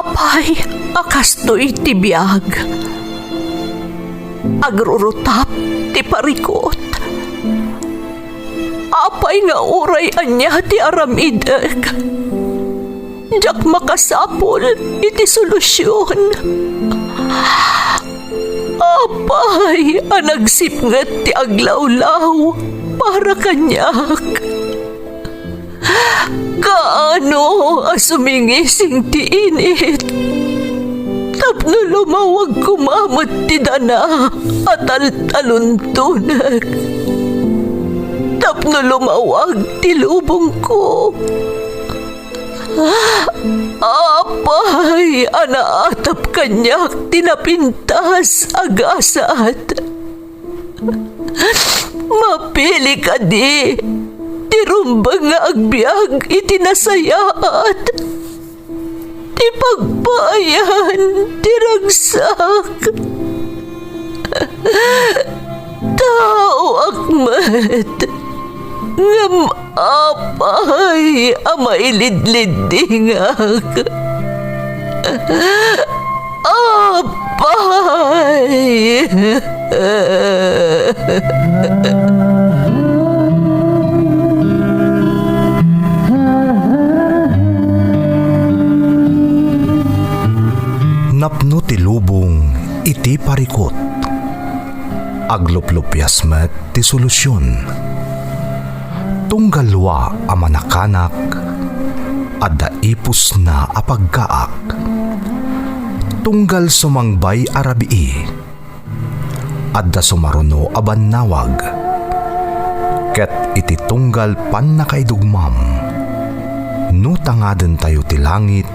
Apay, akastoy ti biyag. Agrurutap ti parikot. Apay nga uray anya ti aramideg. Jak makasapol iti solusyon. Apay, anagsipnget ti aglawlaw para kanyak. Kaano asumingising ti init. Tapno lumawag kumamot ti dana at taluntunak. Tapno lumawag ti lubong ko. Apay, anaatap kanyak tinapintas agasat. Mapili ka di, tirumbang nga agbyag itinasayaat. Ti pagbayan, tiragsak. Tao akmat, ngam apay, amailidlidingak. Apay. Napno ti lubong iti parikot. Agluplupyas met ti solusyon. Tunggalwa a manakanak adda ipus na apagkaak. Tunggal sumangbay arabii adda sumaruno a bannawag. Ket iti tunggal pan nakaidugmam no tangaden tayo ti langit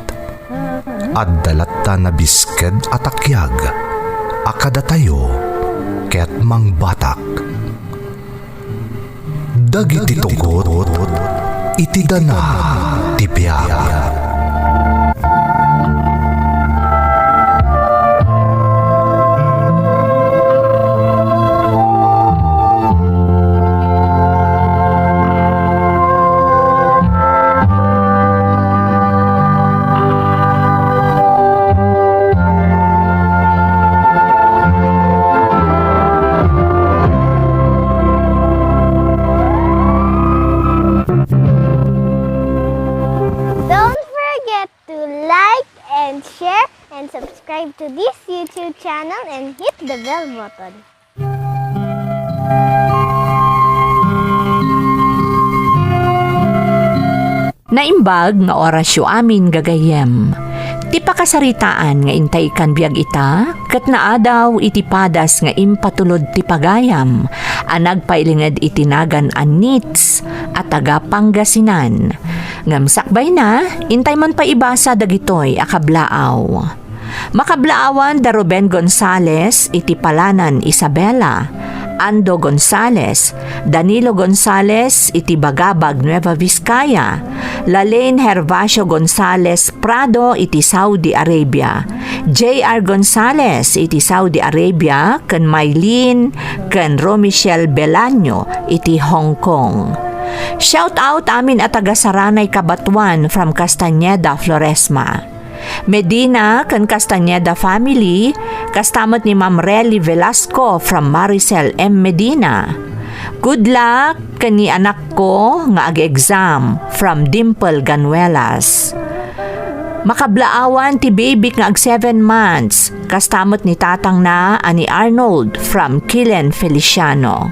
adda latta na bisked atakyag akada tayo ket mangbatak. Dagiti tugot iti dana ti biag. Subscribe to this YouTube channel and hit the bell button. Naimbag nga orasyo amin gagayem. Ti pakasaritaan nga intay kan biag ita, ket naadaw iti padas nga impatulod ti pagayam, anagpailinged itinagan anits at taga Pangasinan. Ngamsakbay na, intay man pa ibasa dagitoy akablaaw. Makablaawan da Ruben Gonzales, iti Palanan Isabela, Ando Gonzales, Danilo Gonzales, iti Bagabag Nueva Vizcaya, Lalaine Hervasio Gonzales Prado, iti Saudi Arabia, J.R. Gonzales, iti Saudi Arabia, ken Maylene, ken Romichelle Belaño, iti Hong Kong. Shout out amin at taga-Saranay Cabatuan from Castañeda, Floresma. Medina kan Castañeda family, kastamot ni Ma'am Relly Velasco from Maricel M. Medina. Good luck kani anak ko nga ag-exam from Dimple Ganuelas. Makablaawan ti baby nga ag 7 months, kastamot ni tatang na ani Arnold from Kilen Feliciano.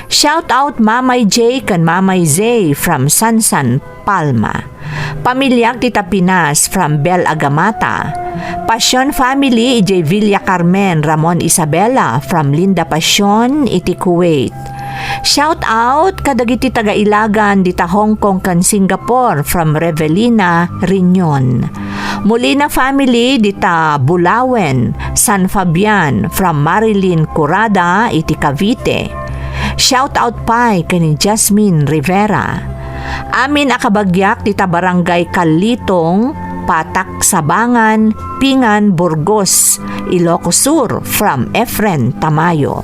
Shout out Mamay J kan Mamay Zay from Sansan, Palma. Pamilyag Tita Pinas from Bel Agamata. Pasyon family iti Villa Carmen Ramon Isabela from Linda Pasyon iti Kuwait. Shout out kadagiti taga-ilagan dita Hong Kong kan Singapore from Revelina Riñon. Molina family dita Bulawen, San Fabian from Marilyn Curada iti Cavite. Shout out pa kani Jasmine Rivera. Amin akabagyak dita Barangay Kalitong, Patak Sabangan, Pingan, Burgos, Ilocos Sur from Efren Tamayo.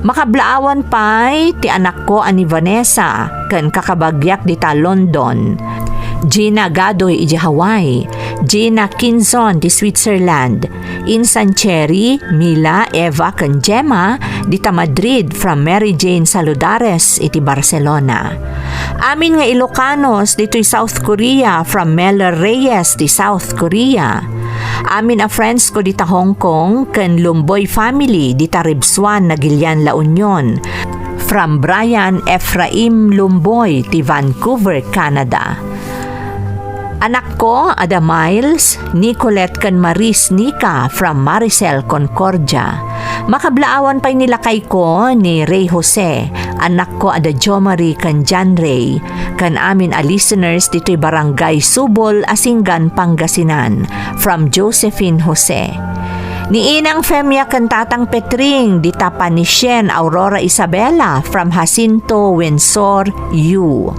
Makablaawan pa'y ti anak ko ani Vanessa kan kakabagyak dita London. Gina Gadoy iti Hawaii, Gina Kinzon di Switzerland, Insan Cherry, Mila, Eva, ken Gemma dita Madrid from Mary Jane Saludares iti Barcelona. Amin nga Ilocanos dito'y South Korea from Meller Reyes di South Korea. Amin a friends ko dita Hong Kong ken Lumboy family dita Ribsuan na Gilian La Union from Brian Ephraim Lumboy ti Vancouver, Canada. Anak ko, Ada Miles, Nicolette ken Maris Nika from Maricel, Concordia. Makablaawan pa'y nilakay ko ni Ray Jose. Anak ko, Ada Jo Marie ken John Ray. Kan amin a listeners dito'y Barangay Subol, Asinggan, Pangasinan from Josephine Jose. Ni Inang Femia ken Tatang Petring dita Panisien Aurora Isabela from Jacinto Windsor U.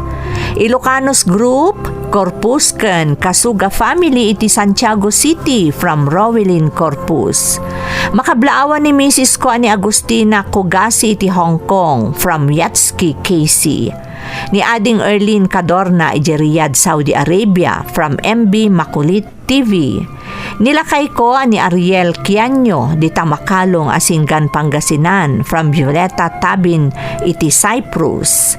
Ilocanos Group, Corpus ken Kasuga family iti Santiago City from Rowelyn Corpus. Makablaawan ni Mrs. ko ani Agustina Kugasi iti Hong Kong from Yatski, KC. Ni Ading Erlin Cadorna iti Riyadh, Saudi Arabia from MB Makulit TV. Nilakay ko ani Ariel Kianyo dita Makalong, Asinggan, Pangasinan from Violeta Tabin iti Cyprus.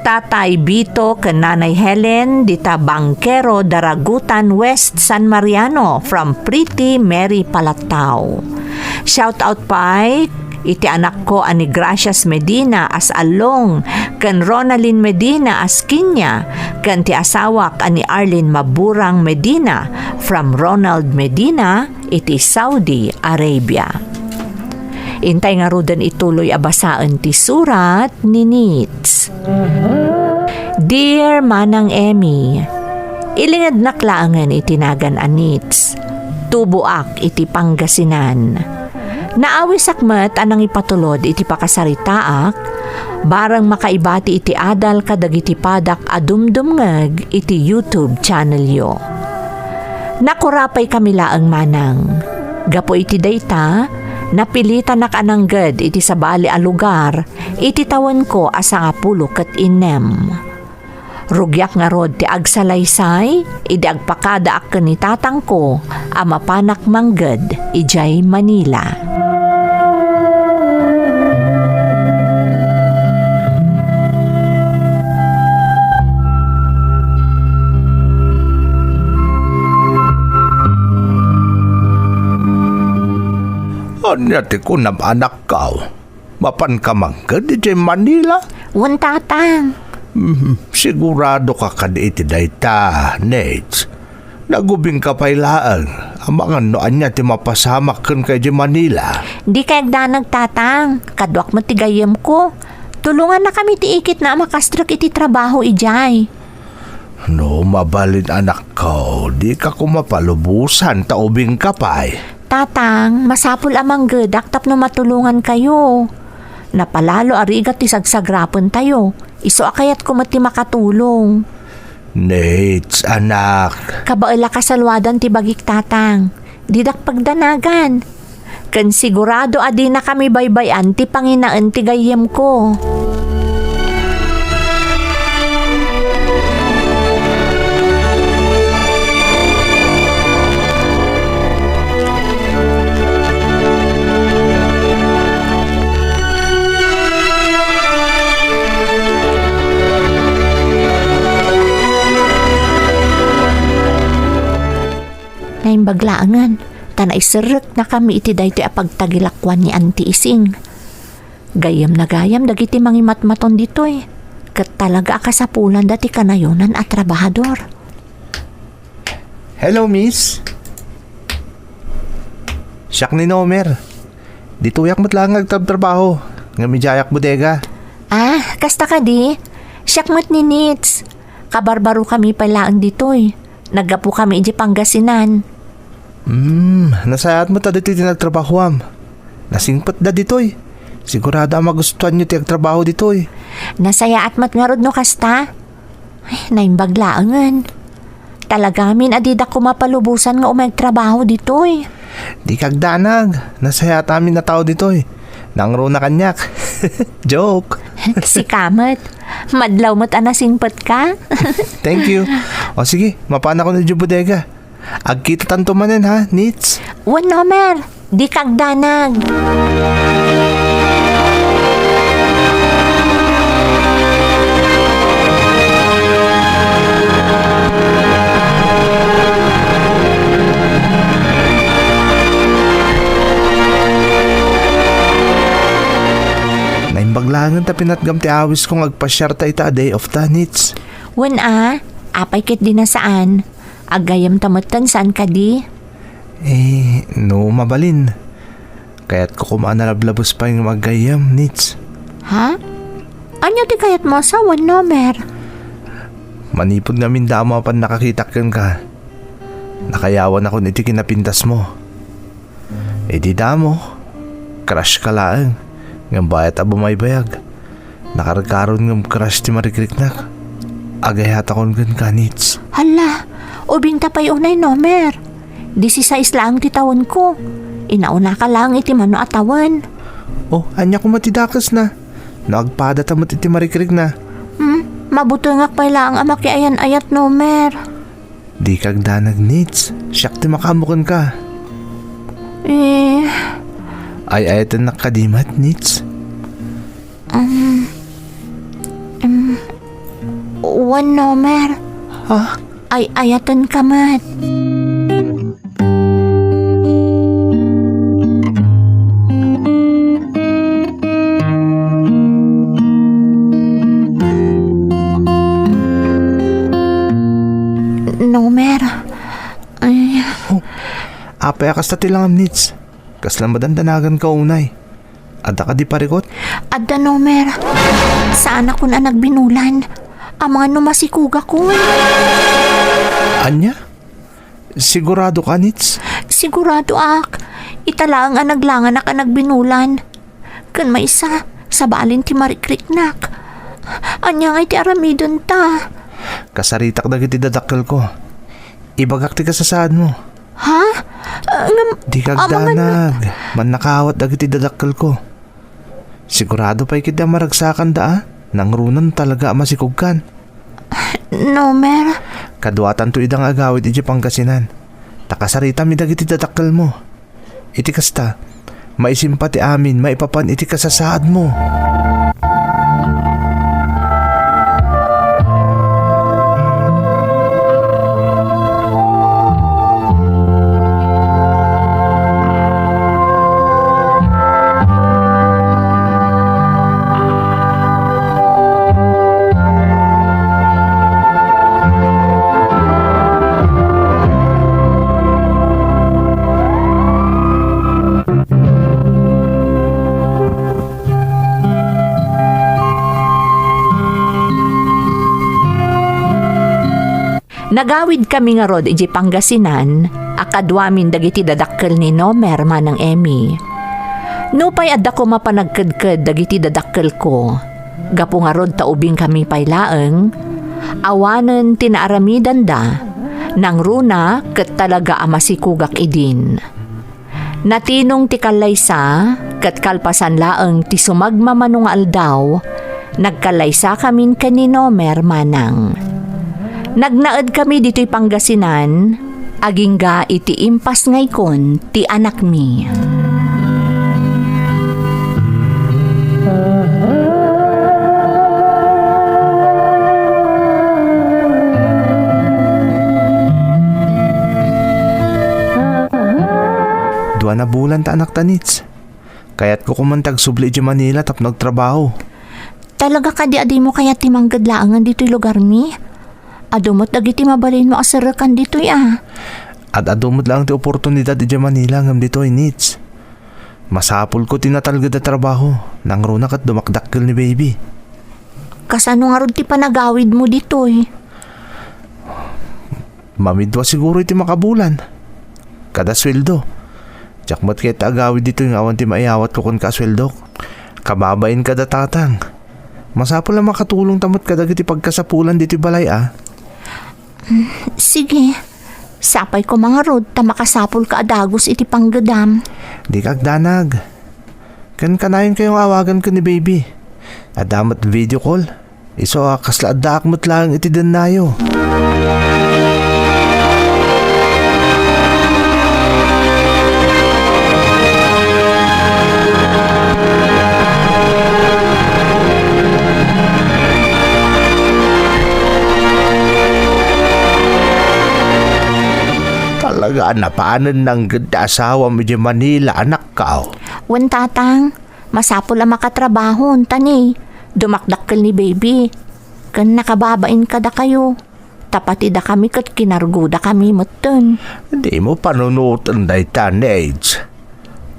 Tatay Bito ken Nanay Helen dita Bangkero, Daragutan West, San Mariano from Pretty Mary Palatao. Shout out pa iti anak ko ani Gracias Medina as Along ken Ronalyn Medina as Kinya ken ti asawak ani Arlene Maburang Medina from Ronald Medina iti Saudi Arabia. Intay nga rudan ituloy abasaan ti surat ni Nits. Dear Manang Emmy, ilingad naklaangan itinagan a Nits. Tubuak iti Pangasinan. Naawis akmet anang ipatulod iti pakasaritaak, barang makaibati iti adal kadagiti padak adumdumngeg iti YouTube channel yo. Nakurapay kamilaang manang. Gapo iti dayta, napilitan nakanangged iti sabali a lugar, iti tawan ko asa 10 ket 6. Rugyak nga rod ti agsalaysay, idi agpakada ak ken ni tatang ko, ama panak mangged, ijay Manila. Anyati ko nam anak kau. Mapan ka manggad di Manila? Wan tatang. Sigurado ka kadi iti dayta, Nate. Nagubing ka pailaan. Ang mga noan niya ti mapasamak kan kay di Manila. Di kay agdanag tatang. Kadwak mo tigayem ko. Tulungan na kami ti ikit na makastrak iti trabaho ijay. No, mabalin anak ko. Di ka kumapalubusan, taubing ka pa'y. Tatang, masapul amang gedak tapno matulungan kayo. Napalalo arigat ti sagsagrapon tayo. Iso akayat ko mati makatulong. Nate, anak. Kabaala kasalwadan ti bagik tatang. Didak pagdanagan. Ken sigurado adi na kami baybayan ti panginaan ti gayem ko. Naim baglaangan, tanay seret na kami iti daytoy apagtagilakwan ni Auntie Ising. Gayam na gayam dagiti mangimatmaton ditoy. Ket talaga akasapulan dati kanayonan at trabahador. Hello, miss. Siyak ni Nomer. Dituyak mo't lang agtrabaho. Nga midyayak bodega. Ah, kasta ka di. Siyakmat ni Nits. Kabarbaro kami palaan ditoy. Naggapo kami iti Pangasinan. Nasayat mo ta dito nagtrabahoam. Nasingpat da ditoy. Sigurado magustuhan nyo ti agtrabaho ditoy. Nasayaat mat nga rod no kasta. Ay, naimbaglaangan. Talagamin adida ko mapalubusan nga umagtrabaho ditoy. Di kagdanag. Nasayat amin na tao ditoy. Nangro na kanyak. Joke. Si Kamet. Madlaw mo't anasingpot ka? Thank you. O sige, mapana ko na dyan bodega. Agkita tanto manen ha, Nits. Wan nomer, di kagdanag. Naimbaglangan ta pinatgam ti awis kong agpasyar ta ita a day of ta, Nits. Wan apay kit di na saan. Agayam tamutan saan ka di? No mabalin. Kaya't ko kumaanalablabos pa yung magayam, Nits. Ha? Anya ti kayat mo sa wan nomer? Manipod namin damo pan nakakitakan ka. Nakayawan ako niti kinapintas mo. Di damo. Crush ka lang. Ngam bayat abo may bayag. Nakaragkaroon ngam crush ti marikriknak. Agayat akong gan ka, Nits. Hala, ubing tapay unay nomer. 16 lang ti tawon ko. Inauna ka lang iti mano atawan. Anya ko matidakas na. Naagpada ta iti marikrik na. Mabuto nga pay lang ang makiayan ayat nomer. Di kag danag, Nits. Siyak ti makamukan ka. Ay ayatan nakadimat, Nits. Wan nomer. Ha? Ay ayatan ka mat. Nomer. Ay. Apay akas ta tilangam, Nits. Kaslang madandanagan ka unay. Adda ka di parikot? Adda nomer. Saan ako na nagbinulan? Ang mga numasikuga ko. Anya? Sigurado ka, Nits? Sigurado ak. Italang ang naglangan na ka nagbinulan. Kan may isa, sa balin ti marikriknak. Anya nga iti aramidon ta. Kasaritak na giti dadakkel ko. Ibagak ti kasasaan mo. Ha? Di kag danag. Man nakawat na giti dadakkel ko. Sigurado pa'y kita maragsakan da. Nangrunan talaga masikugkan. Nomer. Kaduatan to idang agawid iti Pangasinan. Takasarita mi dagiti dadakkel mo. Iti kasta, maisimpati amin, maipapan iti kasasaad mo. Nagawid kami nga rod iti Pangasinan, akadwamin dagiti dadakkel ni Nomer manang Emmy. Nupay adda ko mapanagkedked dagiti dadakkel ko. Gapo nga rod taubing kami paylaeng, awanen tinaaramidan da, nang runa ket talaga amasikugak idin. Natinong ti kalaysa, ket kalpasan laeng ti sumagmamanong aldaw, nagkalaysa kamin ken ni Nomer manang. Nagnaed kami dito'y Pangasinan, agingga iti impas ngaykon ti anak mi. Dua na bulan ta anak tanits. Kaya't ko kumantag subli di Manila tap nagtrabaho. Talaga ka di mo kaya timanggadlaangan dito'y lugar mi? Adumot dagiti mabalin mo asarakan dito'y At adumot lang ti oportunidad di Manila ngam dito'y Nits. Masapol ko tinatalgad na trabaho nang runak at dumakdakkel ni baby. Kasano nga rod ti panagawid mo dito'y? Mamidwa siguro iti makabulan. Kada sweldo. Tiyakmat kayo agawid dito yung awan ti maiyawat ko kung kasweldo. Kababain kada tatang. Masapol lang makatulong tamot kada iti pagkasapulan dito balay Sige. Sapay ko mga rod ta makasapol ka adagos iti panggadam. Di kagdanag. Kan kanayon kayong awagan ko ni baby. Adamat video call. Iso kasla adakmat lang iti danayo. Talaga napaanan ng ganda asawa mo di Manila, anak ka. Wen tatang, masapol ang makatrabahon, tani. Dumakdakkel ni baby. Kan nakababain ka da kayo. Tapati da kami kat kinargo da kami mutun. Hindi mo panunutan da itanage.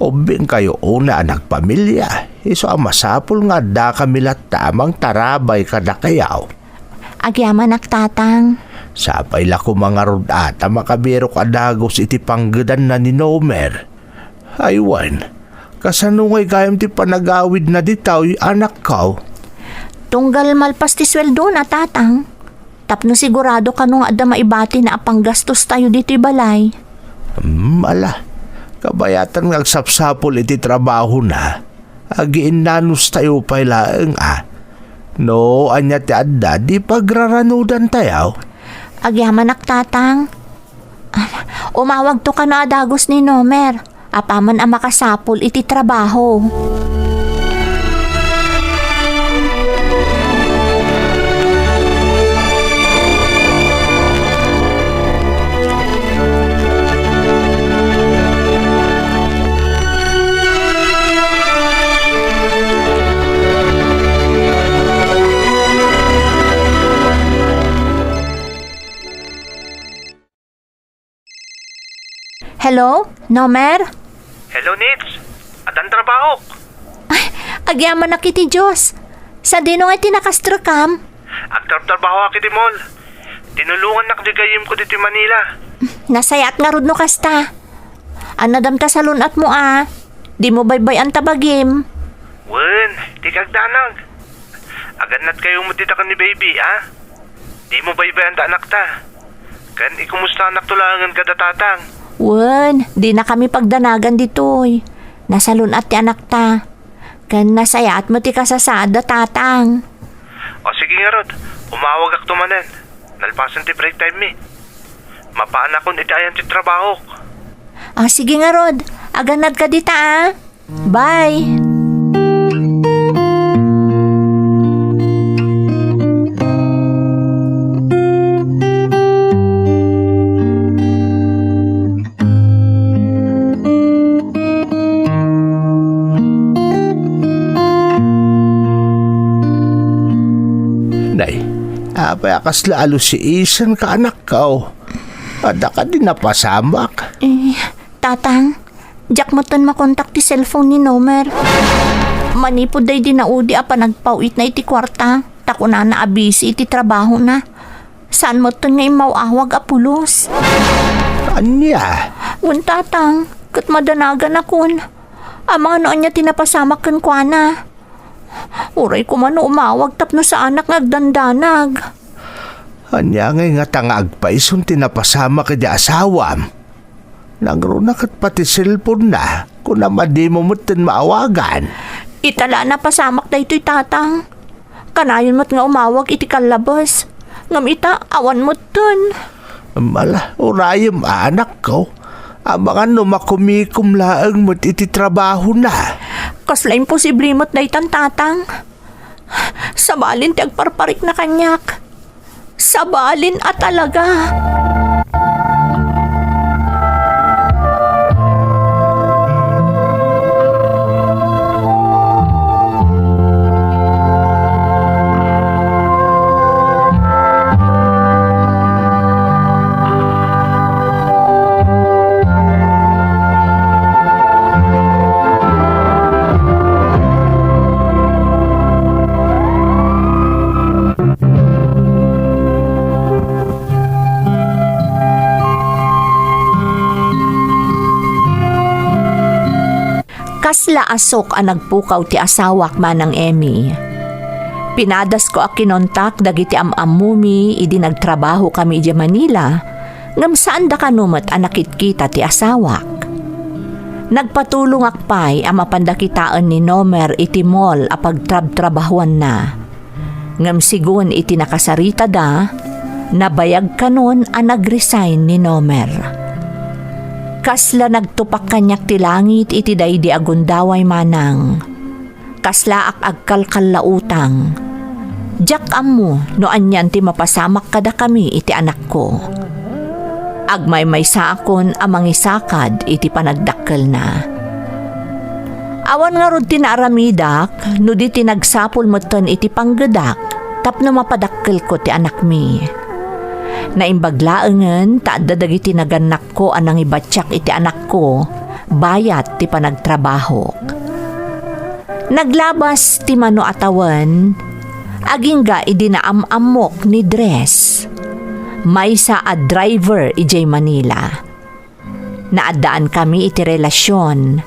Obing kayo una anak pamilya. Iso ang masapol nga da kami tamang tarabay ka da kayaw. Agyaman tatang. Sapay la ko mga rodata makabiro ka dagos iti panggadan na ni Nomer. Aywan, kasanungay kayam ti panagawid na ditaw anak ka. Tunggal malpas ti sweldo na tatang. Tapno sigurado ka nung ada maibati na apang gastos tayo dito balay. Ala, kabayatan ng sapsapol iti trabaho na. Agiin nanus tayo pailaeng No, anya ti adda di pagraranudan tayo. Agyaman tatang. Umawag to ka na adagos ni Nomer. Apaman ang makasapol iti trabaho. Hello? Nomer? Hello, Nits. Adan trabaho. Agyaman na kiti Diyos. Sa dinong ay tinakastrakam. Agtrabaho aki di mall. Tinulungan na kagayim ko dito Manila. Nasayat nga rod no kasta. Anadam ta sa lunat mo Di mo baybay ang tabagim. Wen, di kagdanag. Aganat kayo mo dita ka ni baby, Di mo baybay ang anak ta. Kan ikumusta anak tulangan kada tatang. Wen, di na kami pagdanagan ditoy. Nasa lunat ti anak ta. Kan nasayat mo ti kasasada tatang. O sige nga rod, umawag ak tumanan. Nalpasan ti break time mi. Mapaan akong itayan ti trabaho. Sige nga rod, aganad ka dita Bye. Apay akas lalo si Isan ka anak ka. Ada ka din napasamak. Tatang, jak mo ton makontak ti cellphone ni Nomer. Manipod day di naudi apa nagpawit na iti kwarta. Tako na naabisi iti trabaho na. Saan mo ton nga imawawag apulos? Anya? Un tatang, kat madanagan akon. Amang ano niya tinapasamak kan kwa na. Uray ko man umawag tapno sa anak ngagdandanag. Anya ngay nga tangag pa isun tinapasama ka di asawam. Nagrunak at pati cellphone na kung naman di mo mutin maawagan. Itala na pasamak na ito'y tatang. Kanayon mo't nga umawag iti kalabas. Ngamita awan mo dun. Mala, urayam anak ko. Abangan no makumikum laang mo't iti trabaho na. Kasla imposible mo't na itan tatang. Sabalin ti agparparik na kanyak. Sabalin at talaga. Kasla asok ang nagpukaw ti asawak manang Emmy. Pinadas ko a kinontak dagiti amamumi idi nagtrabaho kami di Manila ngam saan da kanumet a nakitkita ti asawak. Nagpatulong akpay ang mapandakitaan ni Nomer iti mall a pagtrab-trabahuan na. Ngam sigun iti nakasarita da, nabayag kanon ang nag-resign ni Nomer. Kasla nagtupak kanyak ti langit iti daydi agundaway manang. Kasla agkalkal lautang. Jak ammo no anyan ti mapasamak kada kami iti anak ko. Agmay sa akon amang isakad iti panagdakkel na. Awan nga rod tinaaramidak, no di tinagsapol mo ton iti panggadak, tapno mapadakkel ko ti anak mi. Naimbaglaengen, taadda dagiti naganak ko anang ibatsak iti anak ko, bayat ti panagtrabaho. Naglabas ti mano atawan, agingga idinaamamok ni Dres. Maysa a driver ijay Manila. Naadaan kami iti relasyon.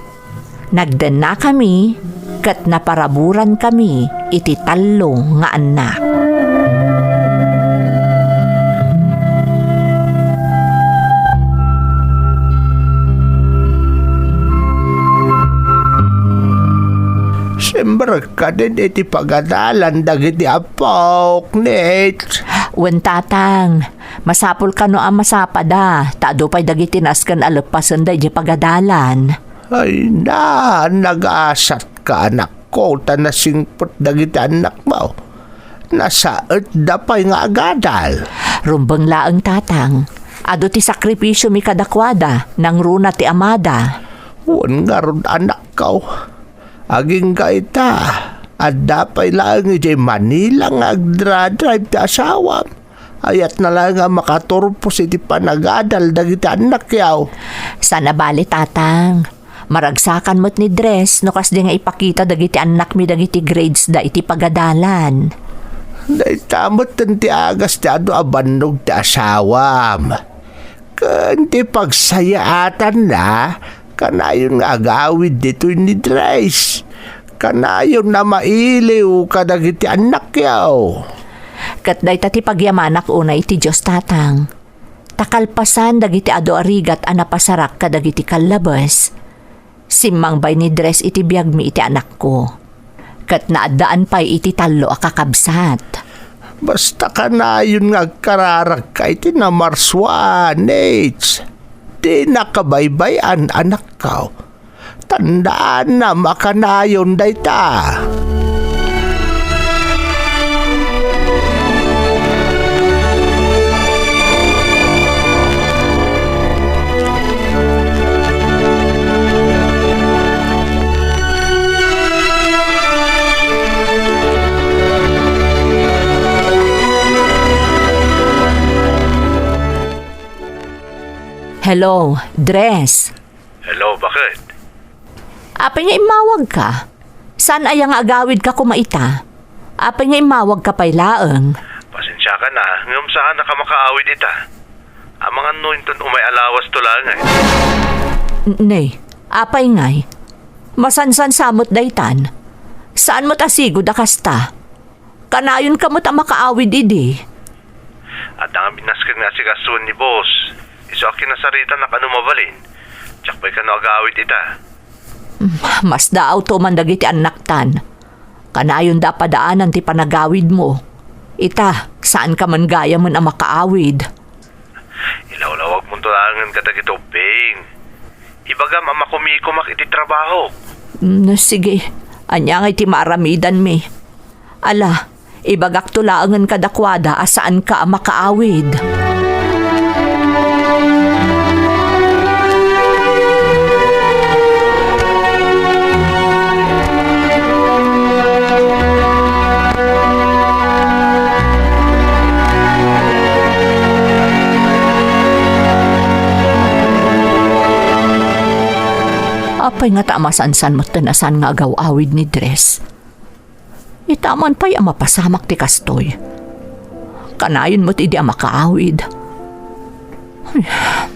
Nagdan na kami, kat naparaburan kami iti talo nga anak. Siyempre ka din iti pagadalan dagiti apok, Nate. Wen tatang, masapol ka no ang masapada, taado pa'y dagiti naskan alapasan da di pagadalan. Ay na, nag-aasat ka anak ko, tanasingpot dagiti anak mo. Nasaot da pa'y nga agadal. Rumbang laang tatang, ado ti sakripisyo mi kadakwada, nang runa ti amada. Wan nga ron anak ko. Aging ka ita, at dapay lang iti Manila nga agdra-drive ti asawa. Ayat na lang nga makaturpos iti panagadal dagiti anak yaw. Sana bali tatang, maragsakan mo't ni Dres no kas di nga ipakita dagiti anak mi dagiti grades da iti pagadalan. Day tamot ti agas ti ado abanog ti asawam. Kanti pagsayaatan na, kanayon nga agawid dito ni Dres. Kanayon na mailiw kadagiti anak yaw. Kat day tati pagyamanak una iti Diyos tatang. Takalpasan dagiti ado arigat anapasarak kadagiti kalabas. Simmang bay ni Dres iti biyag mi iti anak ko. Kat naadaan pa'y iti talo akakabsat. Basta kanayon nga kararag ka iti namarswan, Nate. Di nakabaybayan anak ka. Tandaan na makanayon day ta. Hello, Dres. Hello, bakit? Apay nga imawag ka. San ayang agawid ka kumaita? Apay nga imawag ka pa'y laeng. Pasensya ka na, ngam saan na ka makaawid ita. Ang mga nuinton umay alawas to lang eh. Nay, apay ngay. Masansan samot daytan. Saan mo tasigod akasta? Kanayon ka mo ta makaawid idi. At ang binaskan nga si Gasun ni boss. Iso akin na sarita na kanumabalin. Tsak ba'y ka no agawid ita. Mas daaw to man dagiti anaktan. Kanayon da padaanan ti panagawid mo. Ita, saan ka man gaya man ang makaawid? Ilawlawag mo tulangan ka dagito, Bing. Ibagam ang makumikumak iti trabaho. Sige, anyang iti maramidan mi. Ala, ibagak tulangan ka dakwada asaan ka ang makaawid. Apay nga tamasansan mo tanasan nga agaw-awid ni Dres. Itaman pa'y ang mapasamak ti kastoy. Kanayon mo't idi ang makaawid.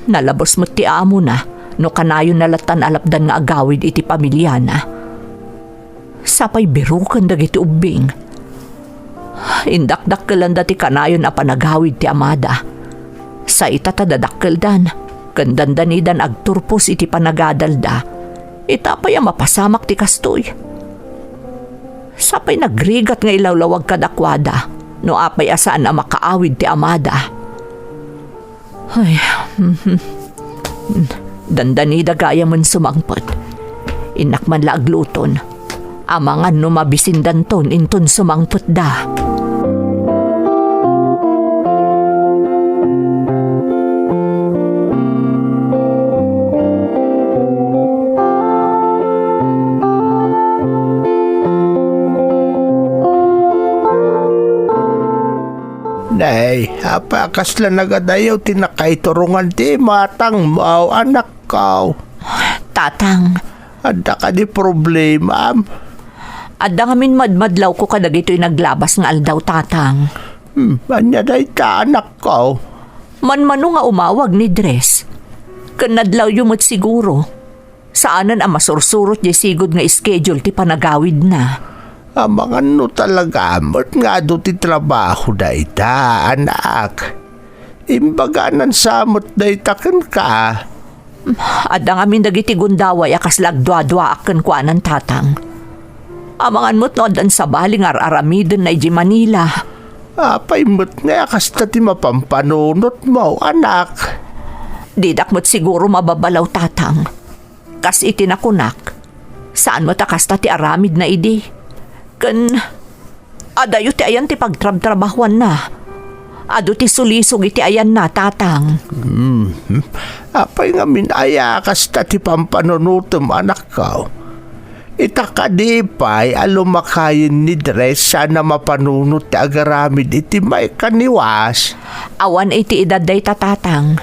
Nalabos mo't ti amo na, no kanayon nalatan alapdan nga agawid iti pamilya na. Sapay birukan dagiti ubing. Indakdakkelan dati kanayon a panagawid ti amada. Sa itatadadakkeldan, kandandanidan agturpos iti panagadalda. Itapay ang mapasamak ti kastoy. Sapay nagrigat nga ilawlawag kadakwada, no apay asaan na makaawid ti amada. Ay, dandani dagaya man sumangpot. Inakman la agluton. Amangan no mabisindan ton inton sumangpot da. Nay, apakas lang nagadayaw tinakaiturungan ti matang mau anak kaw. Tatang, Ada ka di problema. adda ngamin madmadlaw ko kadag ito'y naglabas nga aldaw tatang. Anya day ta anak kaw. Manmano nga umawag ni Dres. Kanadlaw yumot siguro. Saanan ang masursurot di sigod nga schedule ti panagawid na. Mga no talaga amot nga do ti trabaho day ta anak. Imbaganan samot day taken ka. Adda ngamin dagiti gundaway akas lagdwa-dwa akan kuanan tatang. Amangan mo't no adan sa baling aramiden na iji Manila. Apay mo't nga kasta ti mapampanunot mo anak. Didak mo't siguro mababalaw tatang. Kas itinakunak. Saan mo takasta ti aramid na idi? Kan adayo ti ayan ti pagtrab-trabahuan na. Ado ti sulisog iti ayan na tatang. Apay nga minaya kasta ti pampanunutom anak ko. Itakadipay alumakayin ni Dres sana mapanunot ti agaramid iti may kaniwas. Awan iti edad day tatatang.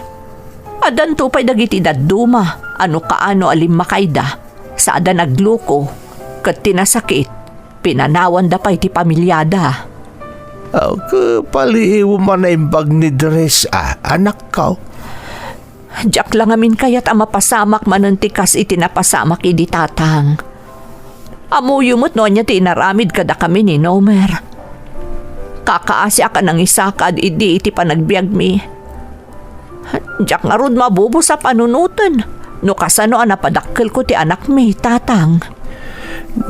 Adan tupay dagiti edad duma. Ano kaano alim makayda. Sa adan agluko. Kat tinasakit. Pinanawan da pa iti pamilyada. Paliiw man na imbag ni Dres anak ko. Diyak lang amin kaya't ang mapasamak manuntikas itinapasamak idi tatang. Amuyumot no niya tinaramid kada kami ni Nomer. Kakaasya ka ng isakad idi iti panagbiag mi. Diyak nga rod mabubo sa panunutan. No kasano napadakkel ko ti anak mi tatang.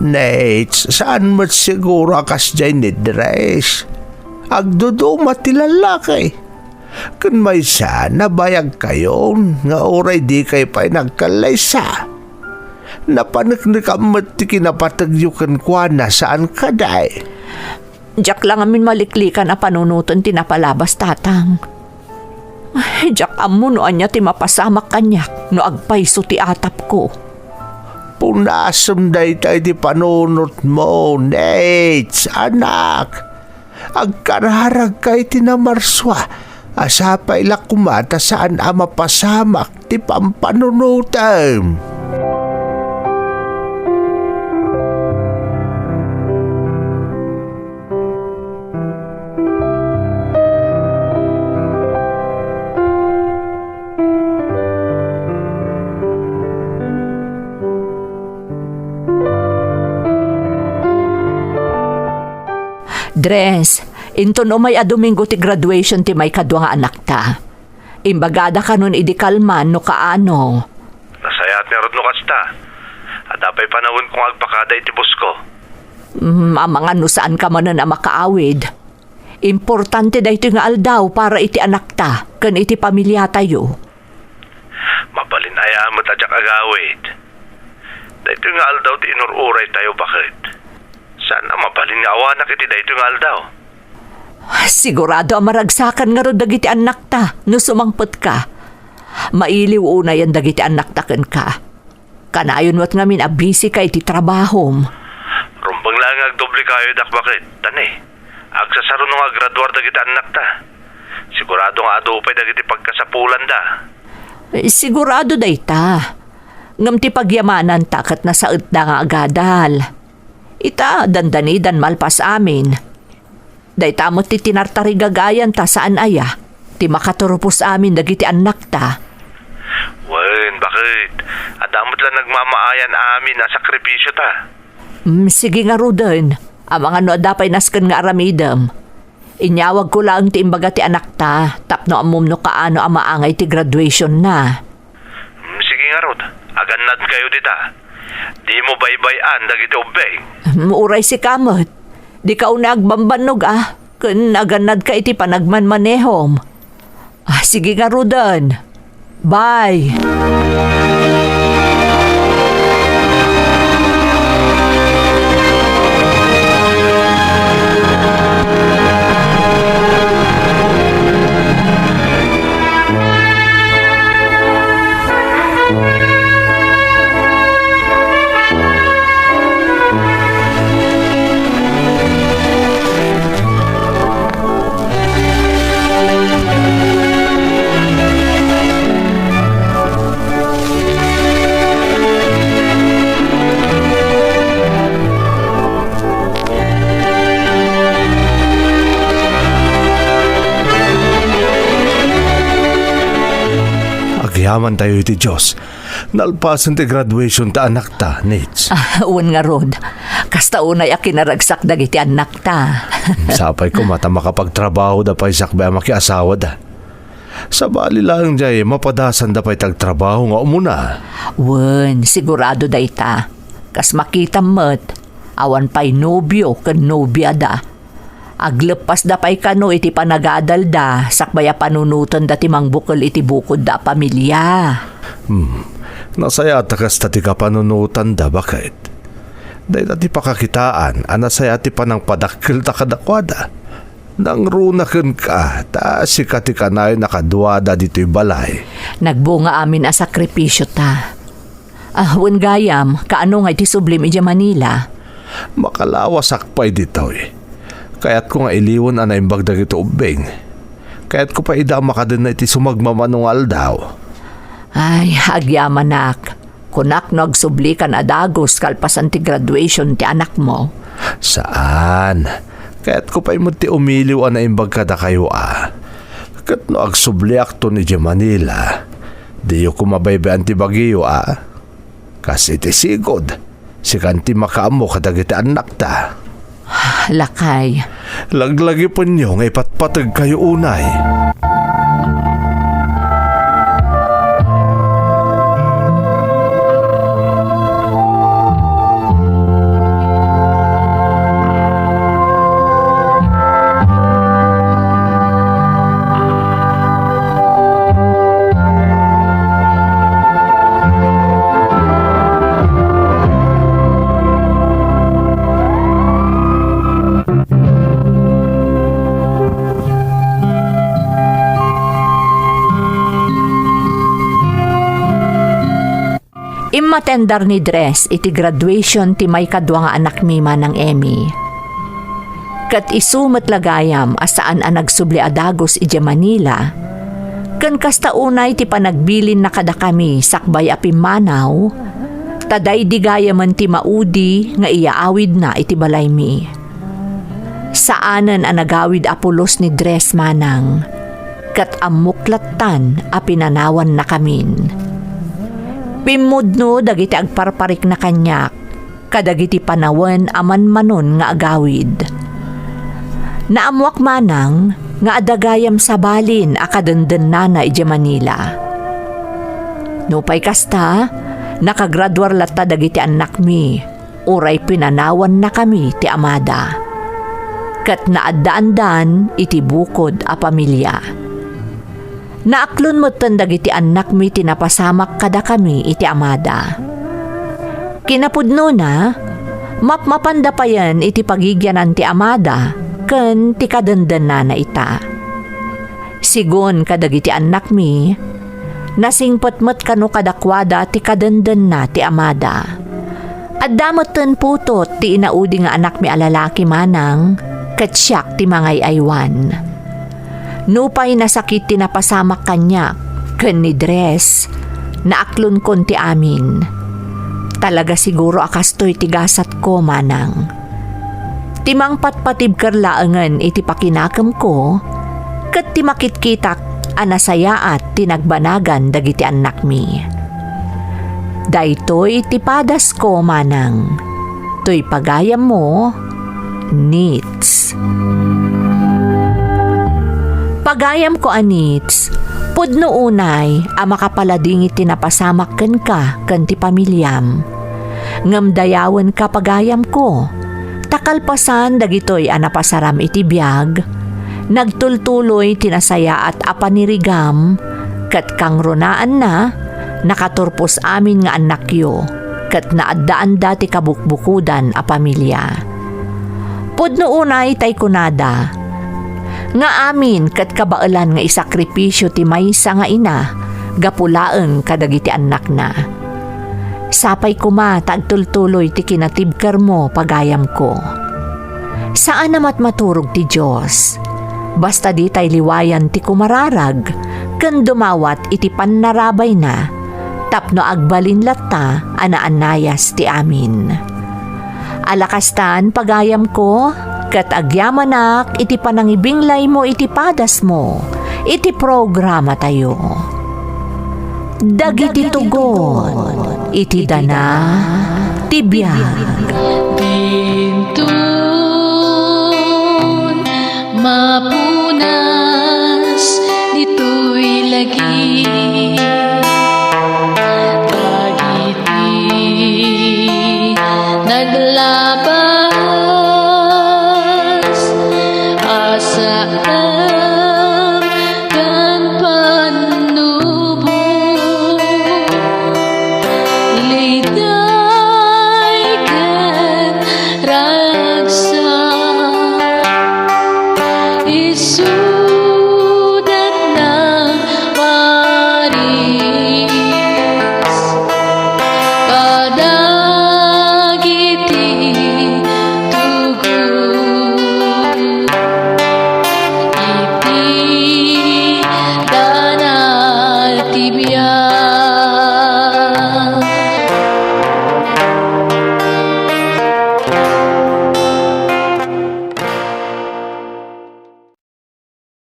Nate, saan mo't siguro kas dyan ni Dres? Agdudo matilalaki. Kung may sana bayag kayo, nga oray di kayo pa'y nagkalaysa. Napanagnikamot ti kinapatagyukan kwa na saan ka day. Diyak lang amin maliklikan a panunutan tinapalabas tatang. Ay, diyak amo no anya ti mapasamak kanyak no agpayso ti atap ko. Punasam day tayo di panunot mo, Nate, anak. Agkararag kay tinamarswa. Asapay la kumata saan ama pasamak ti pampanunutan. Dres, into no may adomingo ti graduation ti may kadwa nga anak ta. Imbagada ka nun idi kalman no kaano. Nasayat ni Rod no kasta. At apay panahon kong agpakada iti bus ko. Amangan no saan ka man na makaawid. Importante da ito nga aldaw para iti anak ta, kan iti pamilya tayo. Mabalinaya mo tadyak agawid. Dahito nga aldaw ti inururay tayo bakit? Sana mabalin nga awanak iti dahito nga aldaw. Sigurado ang maragsakan nga ro dagiti anak ta, no sumangpot ka. Mailiw una yan dagiti anak ta ken ka. Kanayon wat ngamin abisi ka iti trabahom. Rumbang lang agdoble kayo dak bakit? Tani, agsasaro nga graduar dagiti anak ta. Sigurado nga adupay dagiti pagkasapulan da. Sigurado day ta. Ngam ti pagyamanan ta kat nasaot na nga agadal. Ita dandanidan malpas amin. Day tamot ti tinartari gagayan ta saan aya. Ti makaturupos amin dagiti anak ta. Wen, bakit? Adamot lang nagmamaayan amin na sakripisyo ta. Sige nga Ruden. Ang mga no adapay nasken nga aramidem. Inyawag ko lang ti imbaga ti anak ta. Tapno amum no kaano ang maangay ti graduation na. Sige nga Rod, agannad kayo dita. Di mo baybayan dagiti ubeng. Muuray si kamot. Di ka nagbambanog kun naganad ka iti panagmanmanehom. Sige nga Rudan. Bye. Agyaman tayo iti Diyos. Nalpasan ti graduation ta anak ta, Nits. Uwan nga Rod. Kasta unay a kinaragsak dagiti anak ta. Sapay ko mata makapagtrabaho da pa'y sakbay makiasawa da. Sa bali lang jay, mapadasan da pa'y tagtrabaho nga umuna. Wen, sigurado da ita. Kas makita mo't, awan pa'y nobyo ken nobya da. Aglepas da pa'y kano iti panagadal da, sakbaya panunutan da timang bukol iti bukod da pamilya. Nasaya takas tati ka panunutan da, bakit? Dahil ati pakakitaan, anasaya ati panang padakil ta kadakwada. Nang runaken ka, ta si kati kanay nakaduada dito'y balay. Nagbunga amin a sakripisyo ta. Wen gayam, kaano nga iti sublim iti Manila? Makalawasak pa'y dito'y. Kaya't ko nga iliwan anay bagdag ito ubeng. Kaya't ko pa ida makadun na iti sumagmamanungal daw. Ay, agyaman nak. Kunak nagsubli ka na dagos kalpasan ti graduation ti anak mo. Saan? Kaya't ko pa'y mo ti umiliw anay bagkada kayo Kat no agsubli akto ni Manila. Di yo kumabaybayan ti Baguio Kasi ti sigod. Si kanti makaamo kadagiti anak ta. Lakay. Laglagi po niyo nga ipatpatag kayo unay. Matendar ni Dres iti graduation ti may kadwa nga anak mima ng Emmy. Kat isumet lagayam asaan a nagsubli adagos iti Manila. Ken kasta unay ti panagbilin na kada kami sakbay a pimanaw. Taday di gayaman ti maudi nga iyaawid na iti balay mi. Saanen a nagawid a pulos ni Dres manang. Kat amuklatan a pinanawan na kamin. Pimudno dagiti agparparik na kanyak, kadagiti panawen aman manon nga agawid. Naamwak manang nga adagayam sa balin akadenden nana iti Manila. Nupay kasta, nakagraduar latta dagiti anak mi, uray pinanawan na kami ti amada. Kat naaddaandan iti bukod a pamilya. Naaklon mo dagiti anak mi tinapasamak kada kami iti amada. Kinapudno na, mapmapanda pa yan iti pagigyanan ti amada, ken ti kadandan na ita. Sigon kadagiti anak mi, nasingpatmat kano kadakwada ti kadandan na ti amada. At damoten putot ti inaudi nga anak mi alalaki manang, katsyak ti mangay aywan. Nupay nasakit tinapasamak kanya, ken ni Dres, naaklon kon ti amin. Talaga siguro akastoy tigasat ko manang. Timang patpatib karlaangan iti pakinakam ko, ket ti makitkitak anasayaat tinagbanagan dagiti anak mi. Daytoy ti padas ko manang, toy pagayam mo, Nits. Pagayam ko anits, pudno unay a makapalading iti napasamak ken ka ken ti pamilyam. Ngamdayawan ka pagayam ko. Takalpasan dagitoy anapasaram iti biyag. Nagtultuloy tinasaya at apanirigam. Kat kang ronaan na, nakaturpos amin nga anak yo. Kat naaddaan dati kabukbukudan a pamilya. Pudno unay tay kunada. Nga amin kat kabailan nga isakripisyo ti maysa nga ina, gapulaeng kadagiti anak na. Sapay kuma tagtultuloy ti kinatibkar mo pagayam ko. Saan namat maturog ti Diyos? Basta di tay liwayan ti kumararag, ken dumawat iti pannarabay na, tapno agbalin latta anaanayas ti amin. Alakastan pagayam ko, kat agyamanak iti panangibinglay mo iti padas mo, iti programa tayo. Dagiti tugon, iti dana, tibiyag. Bintun, mapunas, dito'y lagi